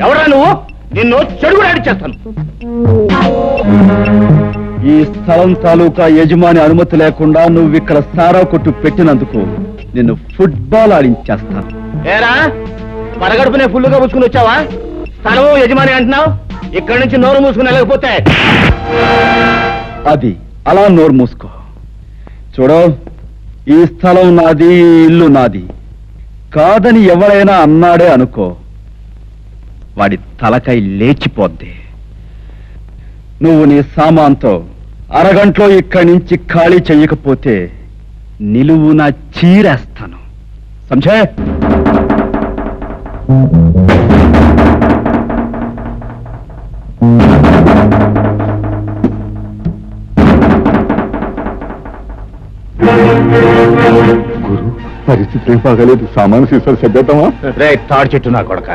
ఎవరా నువ్వు? నిన్ను చెడుగుడు ఆడిచ్చేస్తాను. ఈ స్థలం తాలూకా యజమాని అనుమతి లేకుండా నువ్వు ఇక్కడ సారా కొట్టు పెట్టినందుకు నిన్ను ఫుట్బాల్ ఆడించేస్తాను. ఏరా పడగడుపునే ఫుల్లుగా పుచ్చుకుని వచ్చావా? స్థలము యజమాని అంటున్నావు, ఇక్కడి నుంచి నోరు మూసుకుని వెళ్ళకపోతే అది అలా నోరు మూసుకో. చూడు, ఈ స్థలం నాది, ఈ ఇల్లు నాది కాదని ఎవరైనా అన్నాడే అనుకో, వాడి తలకై లేచిపోద్ది. నువ్వు నీ సామాన్తో అరగంటలో ఇక్కడి నుంచి ఖాళీ చెయ్యకపోతే నిలువున చీరేస్తాను. సంజయ్, గురు, పరిస్థితి ఏం బాగాలేదు. సామాను సీసాలు సర్దేద్దామా? రే తాడి చెట్టు నా కొడక,